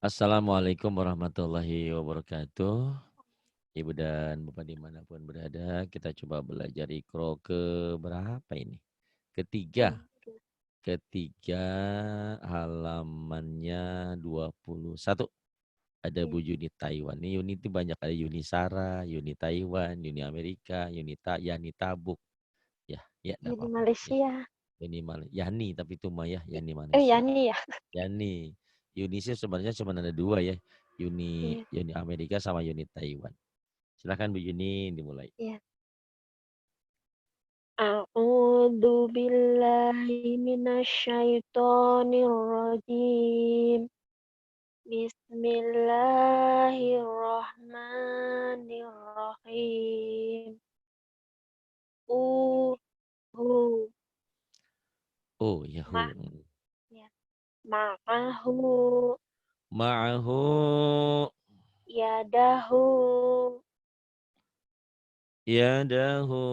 Assalamualaikum warahmatullahi wabarakatuh. Ibu dan Bapak dimanapun berada, kita coba belajar Iqra ke berapa ini? Ketiga. Ketiga halamannya 21. Ada Bu Yuni Taiwan. Ini Yuni itu banyak. Ada Yuni Sara, Yuni Taiwan, Yuni Amerika, Yani Tabuk. Ya, enggak Yuni apa-apa. Ya. Malaysia. Yani, tapi itu mah ya, Yani Malaysia. Yani ya. Yani. Yuni sih sebenarnya cuma ada dua ya. Yuni Iya, Yuni Amerika sama Yuni Taiwan. Silakan Bu Yuni dimulai. iya. A'udzu billahi minasyaitonir rajim. Bismillahirrahmanirrahim. Uhu Oh, Yahoo. ma ya. Ma'ahu Ma'ahu yadahu yadahu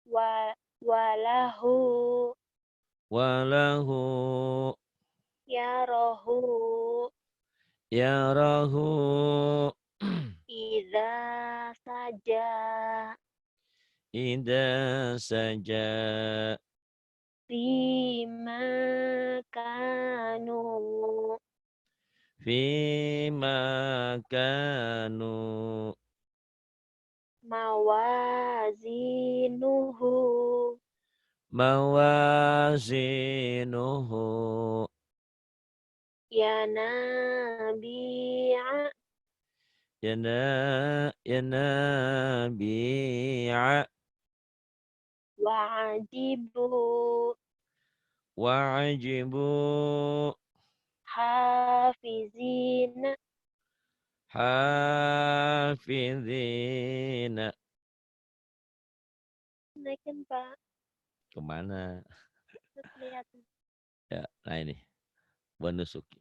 wa walahu walahu yarahu yarahu idza saja ida saja fima kanu fima kanu mawazinuhu mawazinuhu yanabi'a yanabi'a wa'ajibu wa'ajibu hafizina. hafidhina. Naikin Pak, Kemana? nggak kelihatan. Ya, nah ini. Wanusuki.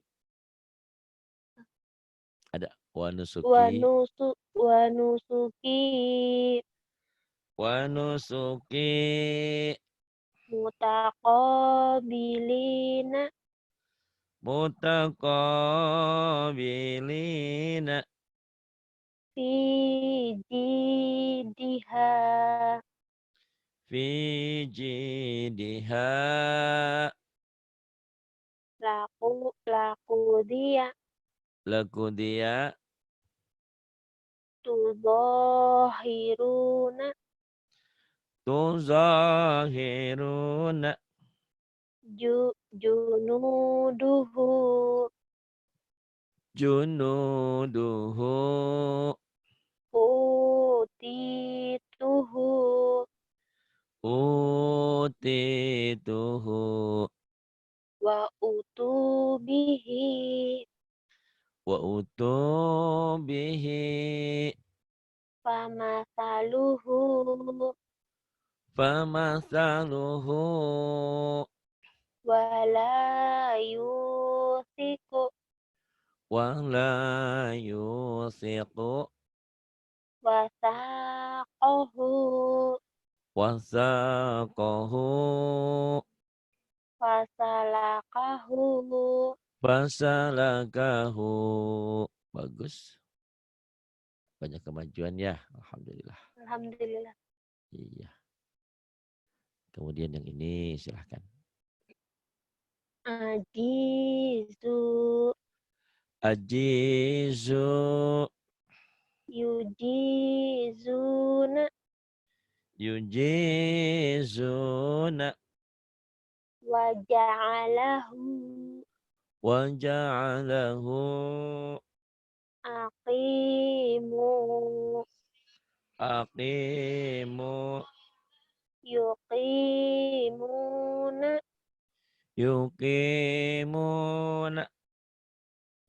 Ada Wanusuki. Wanusuki Wanusuki. mutaqabilina Mutaqabilina. fi jidiha Fi jidiha. laku dia Laku dia. tudohiruna Tuzahiruna. junuduhu Junuduhu. utituhu Utituhu. wa utubihi Wa utubihi. famasaluhu Famathaluhu. wala yusiku Wala yusiqu. wasaqahu Wasaqahu. fasalakahu. Fasalakahu. Bagus. Banyak kemajuan ya. Alhamdulillah. Alhamdulillah. Iya. Kemudian yang ini silahkan. Ajizu Ajizu. yujizuna Yujizuna. waja'alahu Waja'alahu. aqimu Aqimu. yuqimuna Yuqimuna.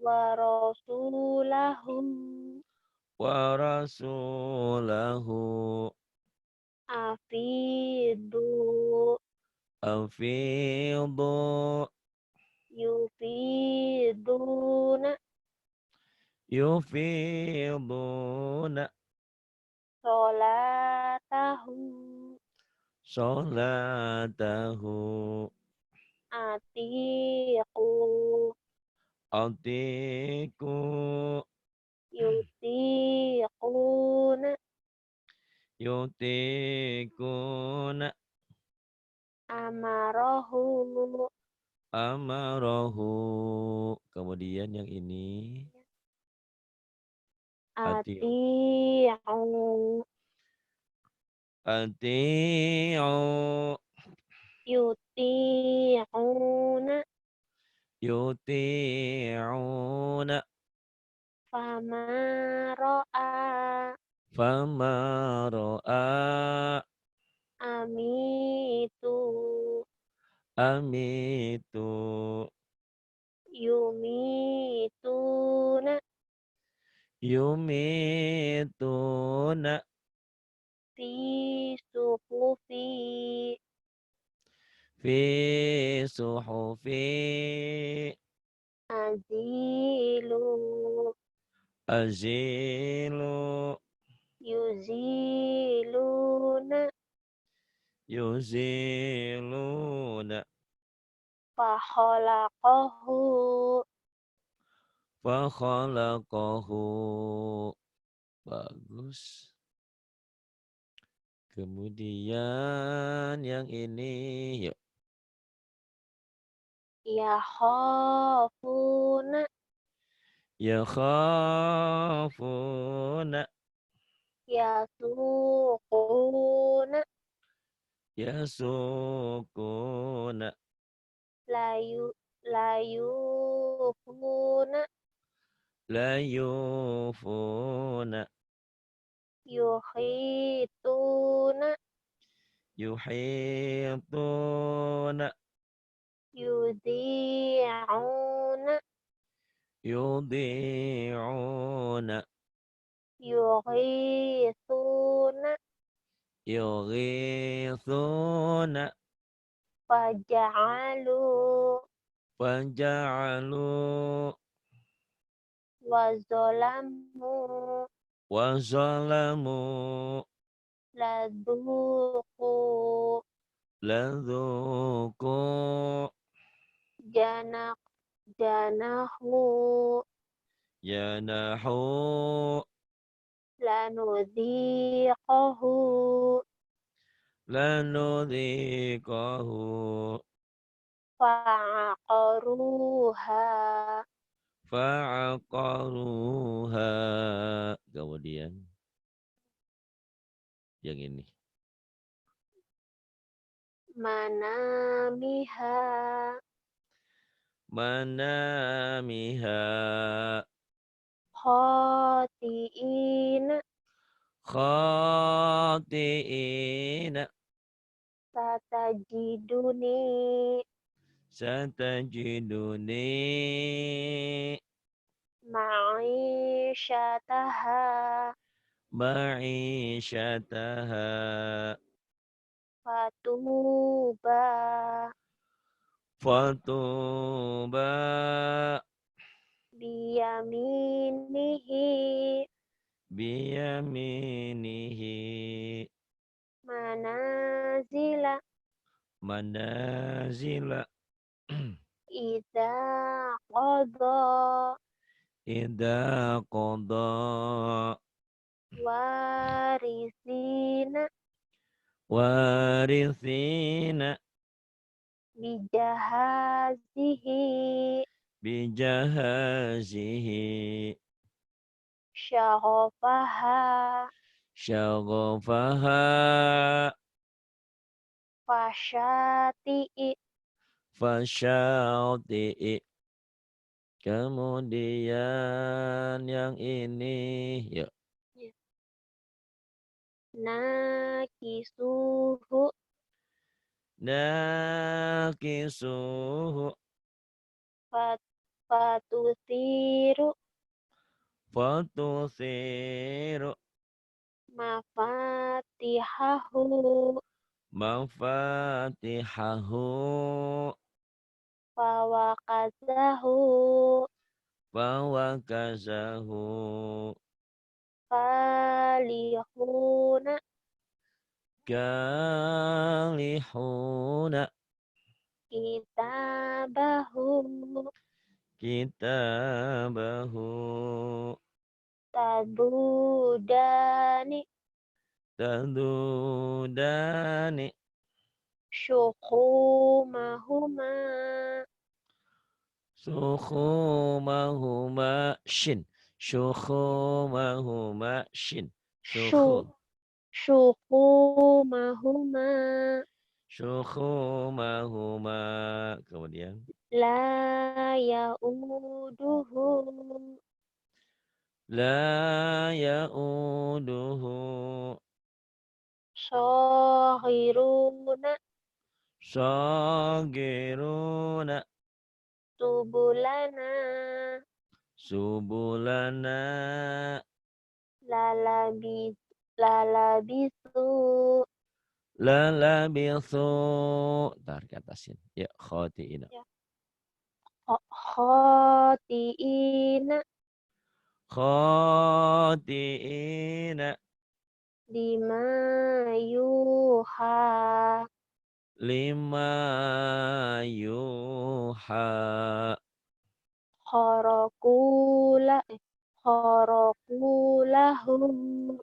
wa rasulahum Wa rasulahu. afidu Afidu. yufiduna Yufiduna. sholatahum Salatahu. atiqu Atiku. yutiquna Yutikuna. amarahu Amarahu. Kemudian yang ini. Atiu. ati'u Ati'u. yuti'una Yuti'una. fama ra'a Fama ro'a. amitu Amitu. yumituna Yumituna. fi suhufi Fi suhufi. azilu Azilu. yuziluna Yuziluna. fakhalaqahu Fakhalaqahu. Bagus. Kemudian yang ini, yuk. yakhafuna Yakhafuna. yasuquna Yasukuna. layufuna Layufuna. yukhituna Yuhituna. yudhi'una Yudi'una. yughithuna Yughithuna. faja'alu Faja'alu. wazalamu Wazalamu. ladhuqu Ladhuku. janak janahu Yanahu. lanudhiqahu Lanudhikahu. fa'aqaruha Fa'aqaruha. Kemudian yang ini. manamiha Manamiha. khati'ina Khati'ina. satajiduni Satajiduni. ma'isyataha Ma'isyataha. fatuba Fatuba. biyaminihi Biyaminihi. manazila Manazila. idza qadha Ida qada. warisina Warithina. bijahazihi Bijahazihi. syaghafaha Syaghafaha. fasyati'i Fasyati'i. Kemudian yang ini, yuk. nakisuhu Nakisuhu. fatuthiru Fatusiru. mafatihahu Mafatihahu. fawakazahu Fawakazahu. falihuna Kalihuna. kitabahu kitabahu tadudani tadudani syukumahuma sukhumahuma shin syukhumahuma shin syu sukhu syukumahuma syukhumahuma kemudian la yauduhu la yauduhu syahiruna sagiruna subulana subulana lalabis lalabisu lalabithu tarik ke atasin ya khatiina ya, khatiina khatiina bima yuha lima yuha kharakula kharakulahu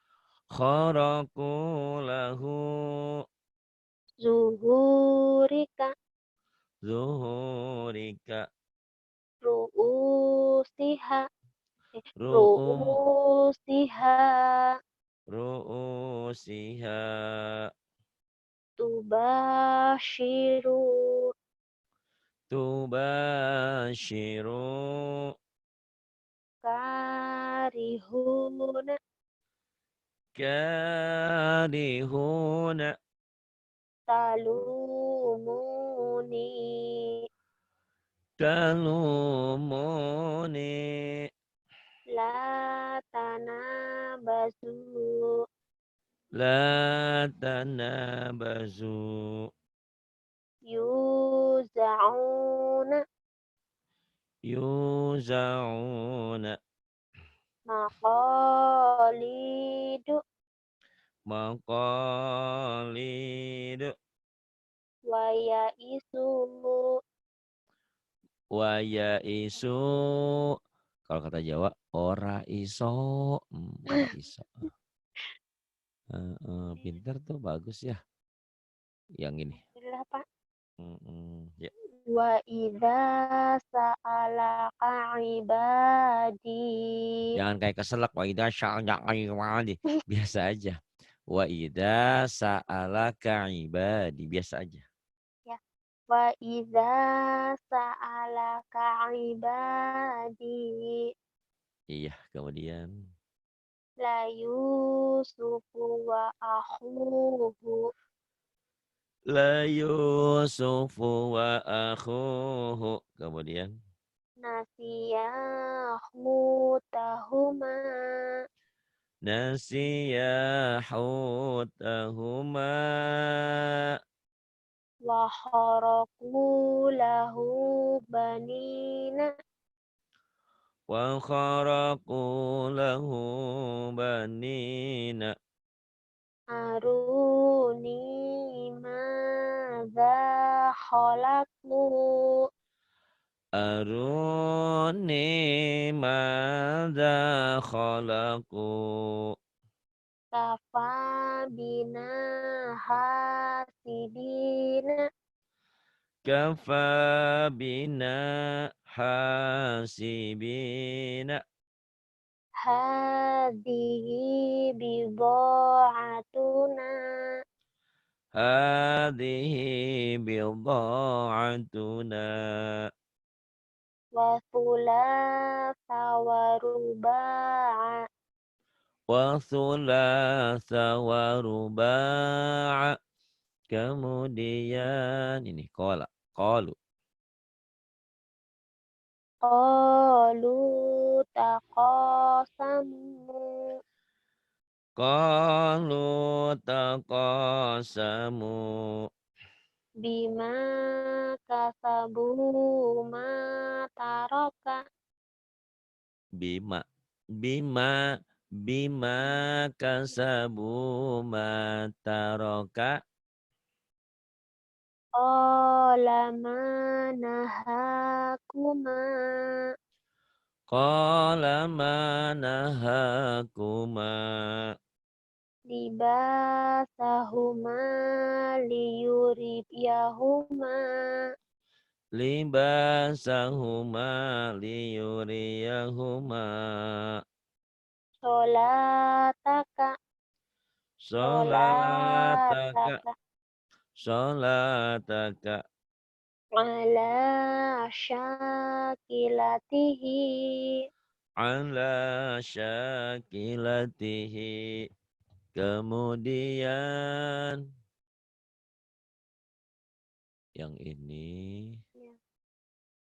kharaqu lahu zuhurika zuhurika ru'usiha ru'u ru'usiha ru'usiha tubashiru tubashiru karihuna karihuna talumuni talumuni la tanabazu la tanabazu yuzauna yuzauna maqalidu maqalidu wa yaisu wa yaisu kalau kata Jawa ora iso ora iso pinter tuh bagus ya yang ini Inilah, Pak. ya. Wa idza sa'alaka ibadi Jangan kayak keselak wa idza biasa aja wa idza sa'alaka ibadi biasa aja ya wa idza sa'alaka ibadi iya kemudian la yusufu wa akhuhu la yusufu wa akhuhu kemudian nasiya hutahuma nasiya hutahuma wa kharaku lahu banina wa kharaqu lahu banina aruni madza khalaqu aruni madza khalaqu kafa bina hasibina kafa bina hasibina hadhihi bidha'atuna hadhihi bidha'atuna wa thulatha wa ruba'a wa thulatha wa ruba'a kemudian ini qalu qalu taqasamu qalu taqasamu bima kasabu ma taraka bima bima kasabu mataraka Qala ma nahakuma Qala ma nahakuma libasahuma liyuriyahuma libasahuma liyuriyahuma sholataka sholataka sholataka sholataka ala syakilatihi ala syakilatihi. Kemudian yang ini,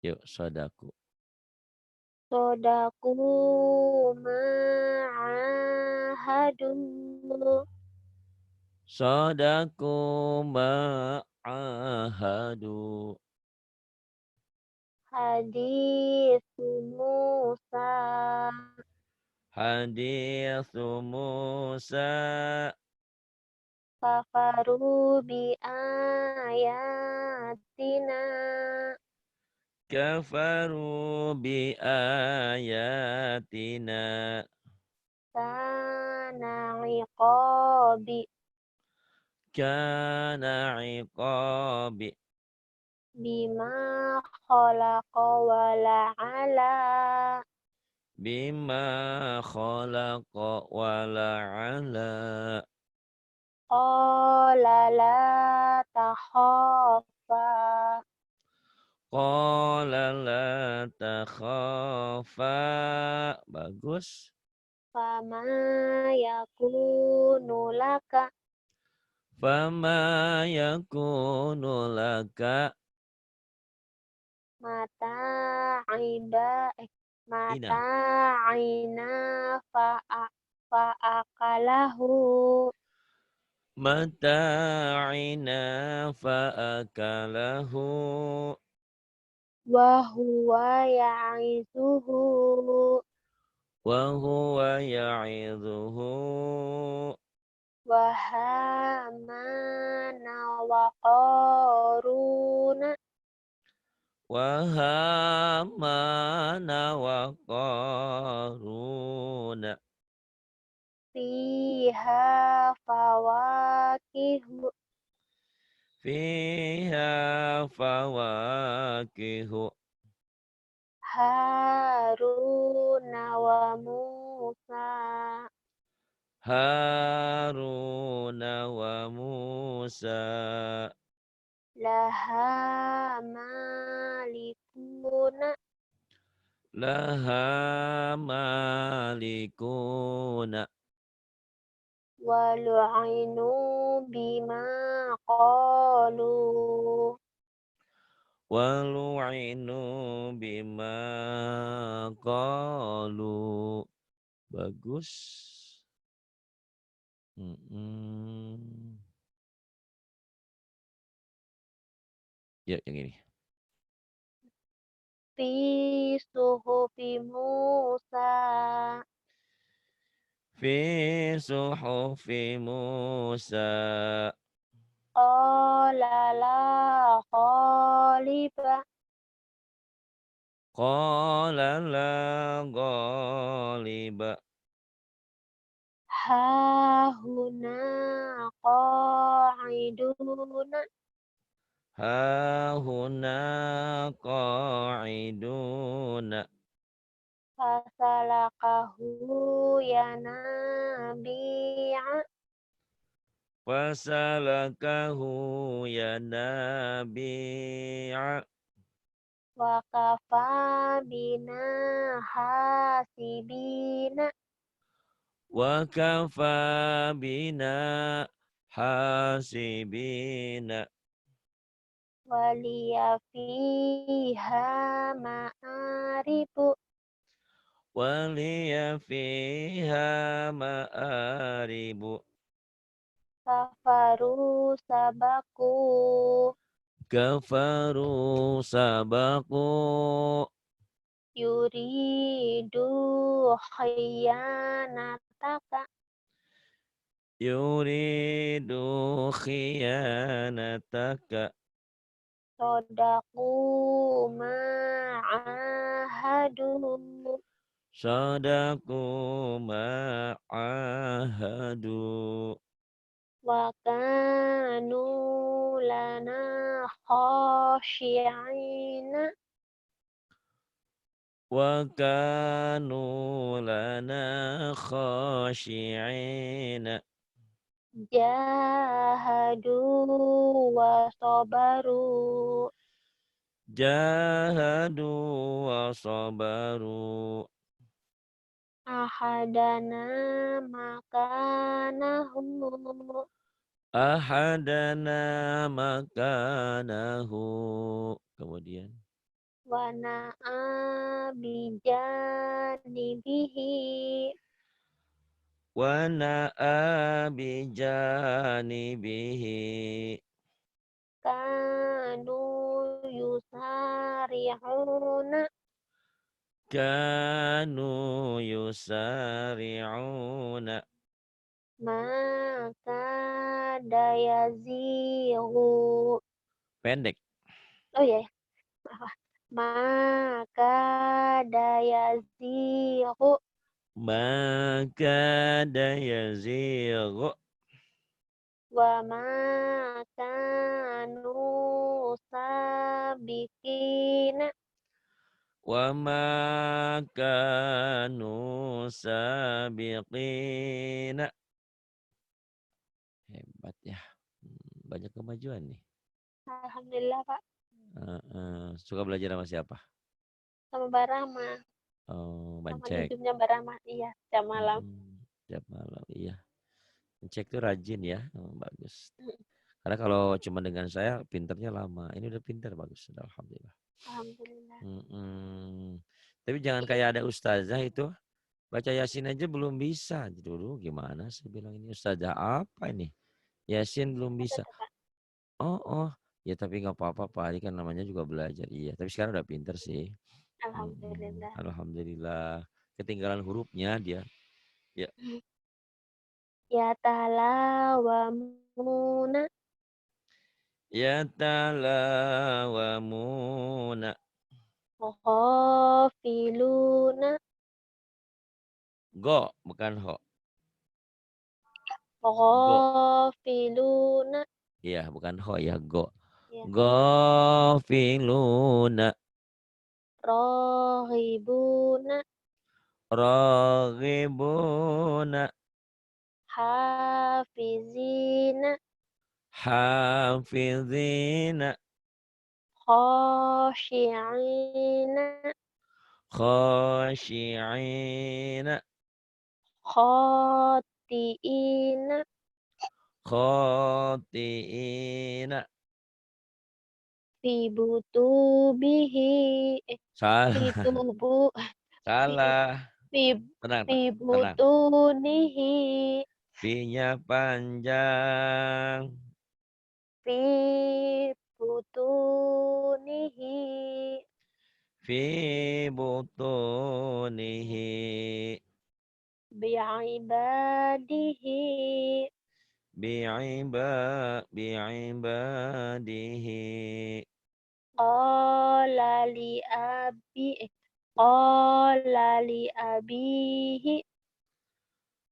yuk sodaku. sodaku ma'ahadu Sodaku ma'ahadu. hadis Musa Hadithu Musa. kafaru bi ayatina Kafaru bi ayatina. kana iqabi Kana iqabi. bima khalaqa wala ala Bima khalaqa wala'ala. qala la takhafa Qala la takhafa. Bagus. fama yakunu laka Fama yakunu laka. mata aiba Ina. mata aina fa'akalahu Mata'ina fa'akalahu. wa huwa ya'izuhu Wa huwa ya'idhuhu. wa hamana wa qaruna Wa hamana wa qaruna. fiha fawakihu Fiha fawakihu. Haruna wa Musa Haruna wa Musa. laha malikuna Laha malikuna. walu'inu bima qalu Walu'inu bima qalu. Bagus. Ya, yang ini. fi suhufi Musa Fi suhufi Musa. qala la ghaliba Qala la ghaliba. hahuna qa'iduna Hahuna qa'iduna. fasalakahu yanabi'a Fasalakahu ya nabi'a. wa kafa bina hasibina Wa kafa bina hasibina. waliya fiha ma'aribu Waliya fiha ma'aribu. kafaru sabaku Kafaru sabaku. yuridu khiyanataka Yuridu khiyanataka. Sodaku ma'ahadu. Sadaku ma'ahadu. Wa kanu lana khashi'ina. Wa kanu lana khashi'ina. Jahadu wa sabaru. Jahadu wa sabaru. Ahadana makanahu. Ahadana makanahu. Kemudian. Wa na'a bijanibihi. Wa na'a bijanibihi. Kanu yusari'una. Kanu yusari'una. Maka dayazihu. Pendek. Oh ya, maka dayazihu. Maka dayazighu. Wa maka nusabikina. Wa ma kanu sabiqina. Hebat ya. Banyak kemajuan nih. Alhamdulillah Pak. Suka belajar sama siapa? Sama Barama. Oh, Sama Bancek. hidupnya Barama. Iya, jam malam. Tiap malam, iya. Bancek tuh rajin ya. Bagus. Karena kalau cuma dengan saya, pinternya lama. Ini udah pinter, bagus. Alhamdulillah. Alhamdulillah. Tapi jangan kayak ada ustazah itu. Baca Yasin aja belum bisa. Dulu gimana saya bilang ini ustazah apa ini? Yasin belum bisa. Oh. Ya tapi nggak apa-apa Pak. Ini kan namanya juga belajar. Iya. Tapi sekarang udah pinter sih. Alhamdulillah. Alhamdulillah. Ketinggalan hurufnya dia. Ya. Ya talawamuna. Ya talawamuna. Ghafiluna. Go bukan ho. Go. Ghafiluna. Iya bukan ho ya go. Ya. Ghafiluna. Rohibuna. Raghibuna. Hafizina. Hafizina. Khashi'ina. Khashi'ina. Khati'ina. Khati'ina. Fi butubihi. Fi Salah. tubu. Fi, Salah. fi, Tenang, fi tenang. butunihi. Fi-nya panjang. Fi butunihi. Fi butunihi. Bi'ibadihi. Bi'ibadihi. Qala li abi. Qala li abihi.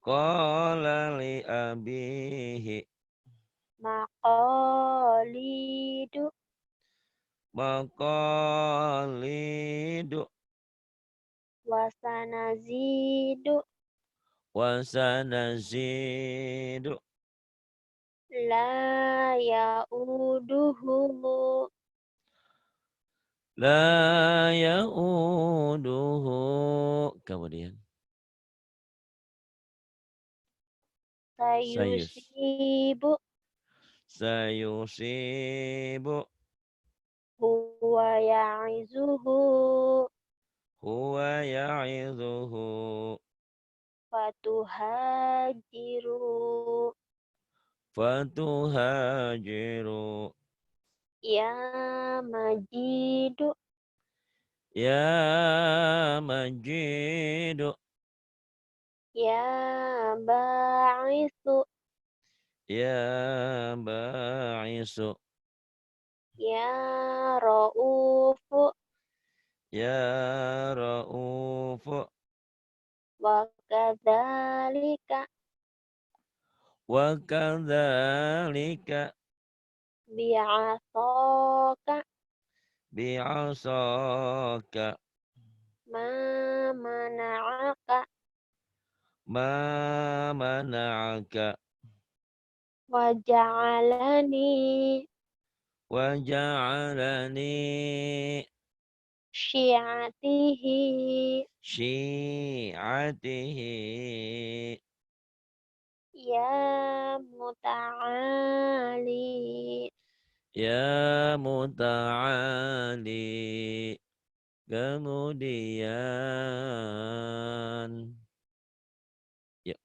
Qala li abihi. Maqalidu. Maqalidu. Wasanazidu. Wasanazidu. La ya'uduhu. La ya'uduhu. Kemudian. Sayusibu. Sayusibu. Huwa ya'izuhu. Huwa ya'izuhu. Fatuhajiru. Fatuhajiru. Ya majidu. Ya majidu. Ya ba'isu. Ya ba'isu. Ya Ra'ufu. Ya Ra'ufu. Wa kadzalika. Wa kadzalika. Bi'asaka. Bi'asaka. Ma mana'aka. Ma mana'aka. Wa ja'alani. Wa ja'alani. Syi'atihi. Syi'atihi. Ya muta'ali. Ya muta'ali. Kemudian. Ya.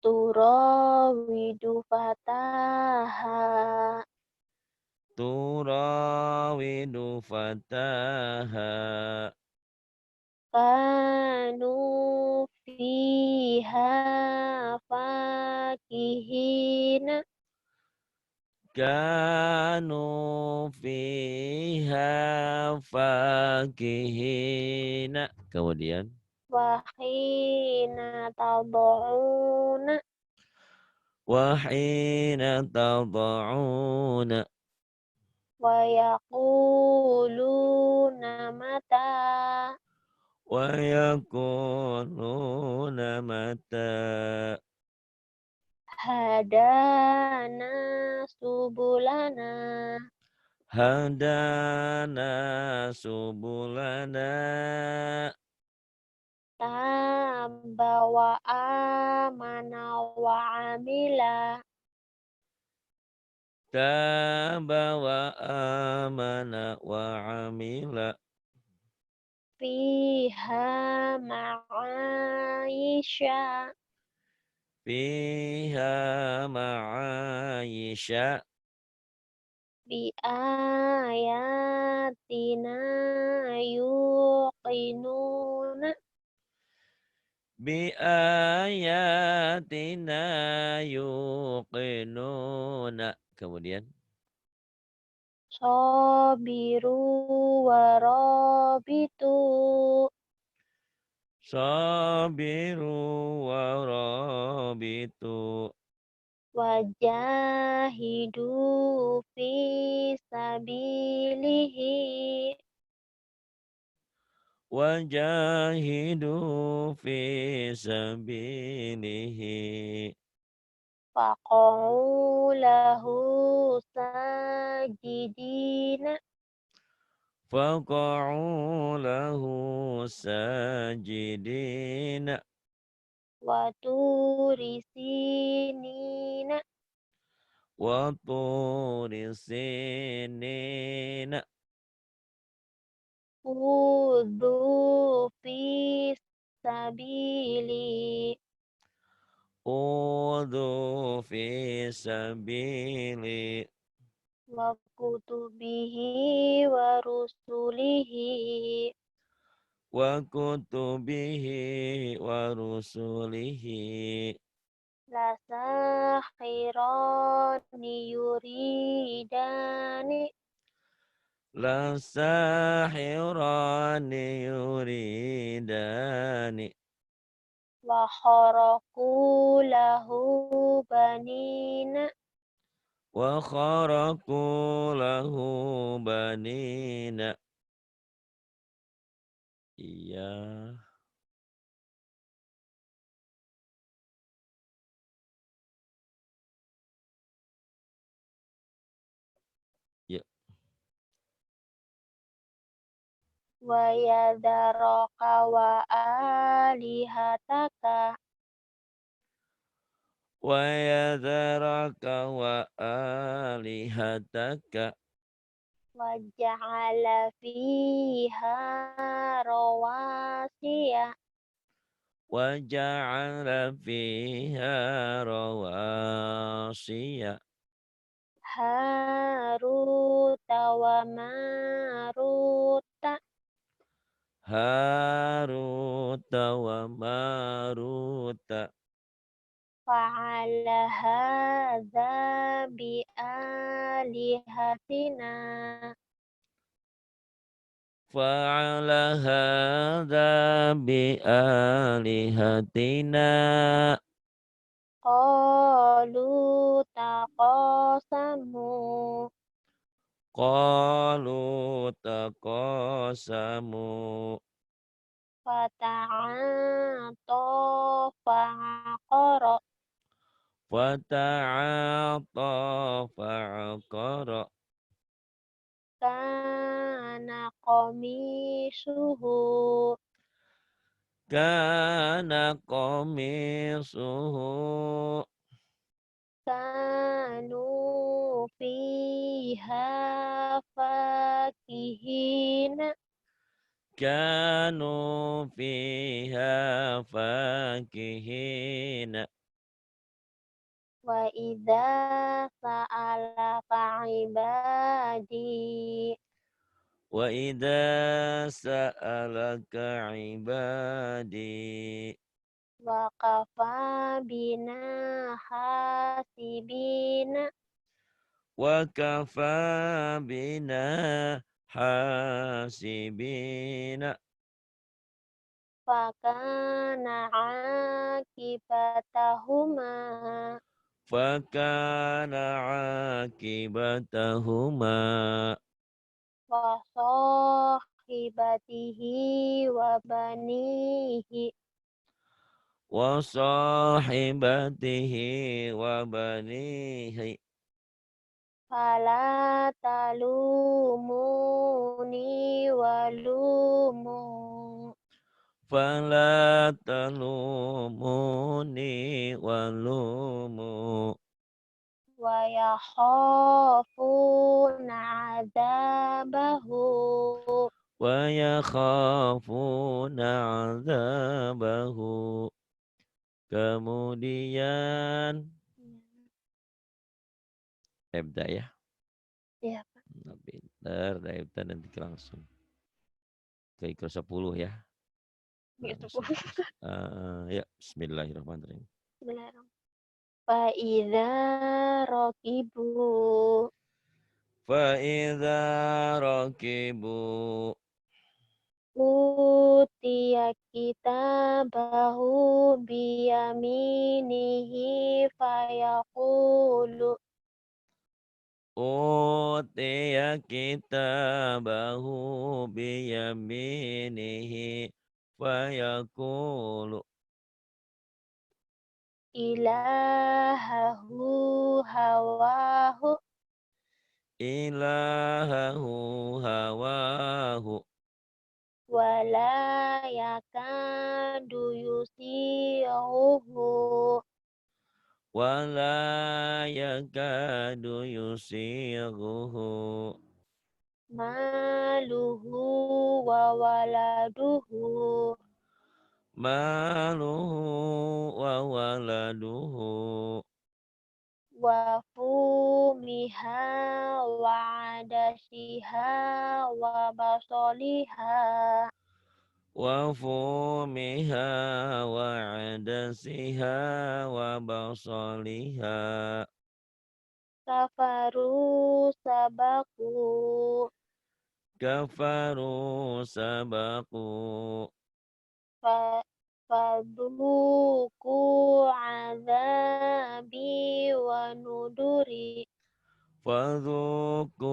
Turawidu fataha. Turawidu fataha. Kanu fiha fakihina. Kanu fiha fakihina. Kemudian. Wahina tad'una. Wahina tada'una. Wa yaquluna mata. Wa yakununa mata. Hadana subulana. Hadana subulana. Taba wa amana wa amila. Taba wa amana wa amila. Fiha ma'aisha. Fiha ma'aisha. Bi ayatina yuqinuna. Bi ayatina yuqinuna. Kemudian. Sabiru warabitu. Sabiru wa rabitu. Wajahidu fi sabilihi. Wajahidu fi sabilihi. Faqa'u lahu sajidina. Faqa'u lahu sajidina. Waturi sinina. Wa turi sinina. Udhu fi sabili. Udhu fi sabili. Wa kutubihi wa rusulihi. Wa kutubihi wa rusulihi. La sakhirani yuridani. La sahirani yuridani. Wa kharaku lahu banina. Wa kharaku lahu banina. Iya. Ya. Wa yadharaka wa alihataka. Wa yadharaka wa alihataka. Wa ja'ala fiha rawasiya. Wa ja'ala fiha rawasiya. Haruta wa maruta. Haruta wa maruta. Fa'ala hadza bi بآلهتنا فعل هذا بآلهتنا قالوا تقاسموا قالوا تقاسموا فتعاطى فعقر فتعاطى فعقر كان قميصه كان قميصه كانوا فيها فاكهين كانوا فيها فاكهين وإذا سألك عبادي وإذا سألك عبادي وكفى بنا حاسبين وكفى بنا حاسبين فكان عاقبتهما فكان عاقبتهما وصاحبته وبنيه وصاحبته وبنيه فلا تلوموني ولوموا فلا تلوموني ولوموا ويخافون عذابه ويخافون عذابه. Kemudian Ebda ya. ya Nah, pinter, dah Ebda nanti langsung ke ikro 10 ya. gitu. Langsung. Ya, Bismillahirrahmanirrahim. Fa'idza rakibu Fa'idha rakibu utiya kitabahu biyaminihi fayaqulu utiya kitabahu biyaminihi fayaqulu ilahahu hawahu ilahahu hawahu wala yakadu yusiruhu wala yakadu yusighuhu maluhu wa waladuhu maluhu wa waladuhu wa fumiha wa adasiha wa basoliha wa fumiha wa adasiha wa basaliha kafaru sabaku kafaru sabaku fadhuku azabi wa nuduri fadhuku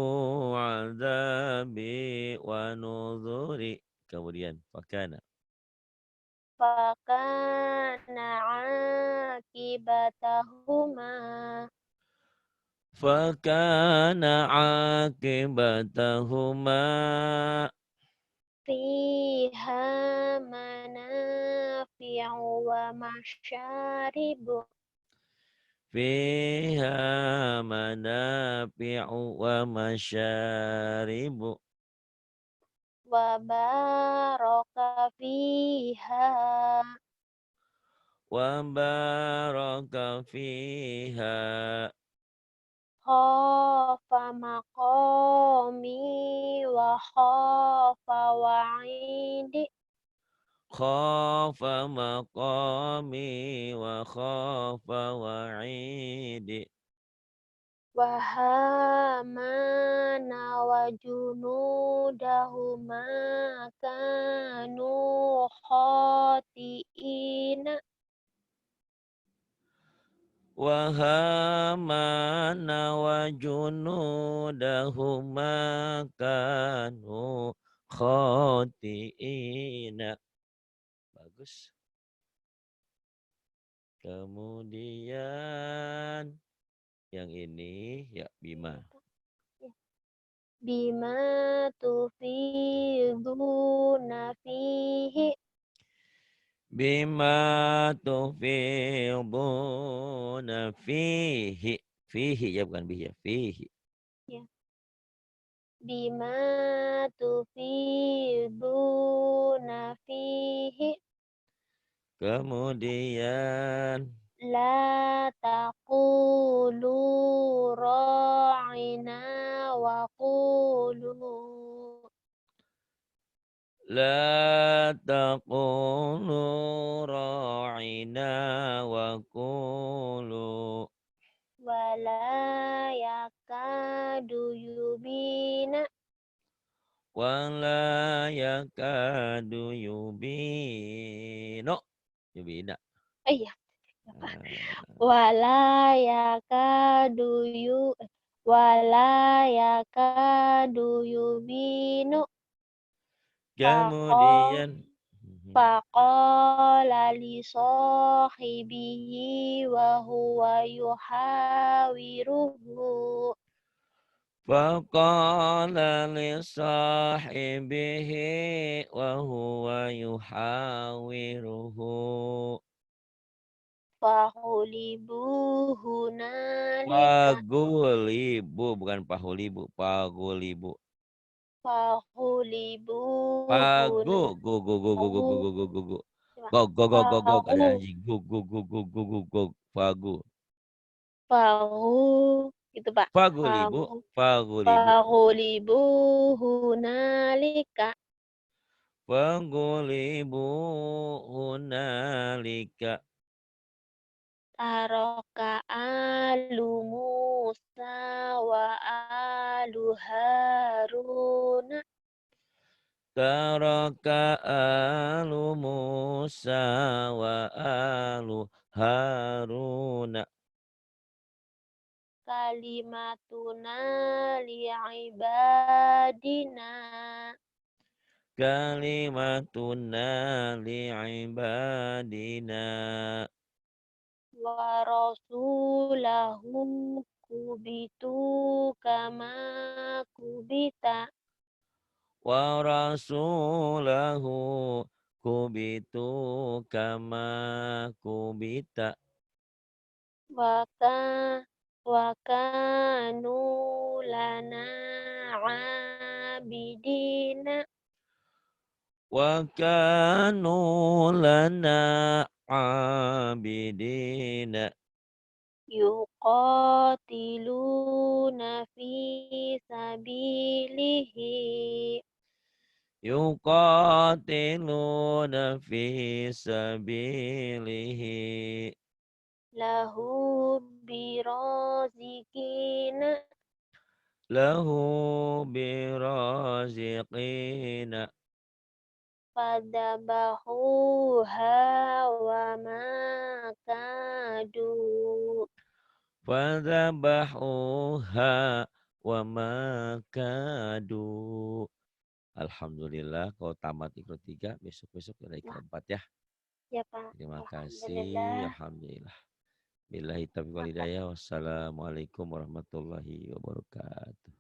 azabi wa nuzuri. Kemudian fakana fakana akibatahuma fakana akibatahuma fiha manafi'u wa masyaribu fiha manafi'u wa masyaribu wa baraka fiha wa baraka fiha khafa maqami wa khafa wa'idi khafa maqami wa khafa wa'idi wa hamana wa junudahuma kanu khati'ina. Wa hamana wa junudahuma kanu khati'ina. Bagus. Kemudian yang ini ya Bima. Bima tufiduna fihi. Bima tufiduna fihi. Fihi ya bukan bihi ya. Fihi. Ya. Bima tufiduna fihi. Kemudian La taqulu ra'ina wa qulu. la taqulu ra'ina wa qulu Wala yakadu yubina. wala yakadu yubino. Yubina. Iya. Ah, Wala yakadu yu wala yakadu yubinu. kemudian Faqala li sahibihi wa huwa yuhawiruhu. faqala li sahibihi wa huwa yuhawiruhu Fahulibu hunalika. pagulibu bukan pahulibu pagulibu Fahulibu pagu hunalika. go go go go go go go go go go go ada Fahu anjing go pagu fahu gitu Pak. pagulibu Fahu pagulibu fahulibu hunalika. pagulibu hunalika Taraka alu Musa wa alu Haruna. taraka alu Musa wa alu Haruna Kalimatuna li'ibadina. kalimatuna li'ibadina Wa rasulahu kubitu kama kubita. wa rasulahu kubitu kama kubita Waka wakanu lana abidina. wa kanu lana abidina Yuqatiluna fi sabilihi. yuqatiluna fi sabilihi Lahu birazikina. lahu biraziqina Fadabahuha wa makadu. fadzabahuha wa makadu. Alhamdulillah kau tamat ikro 3, besok-besok ada ikro 4 ya. Ya Pak. Terima kasih. Alhamdulillah. Alhamdulillah. Billahi taufiq wal hidayah. Wassalamualaikum warahmatullahi wabarakatuh.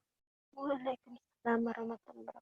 Waalaikumsalam warahmatullahi wabarakatuh.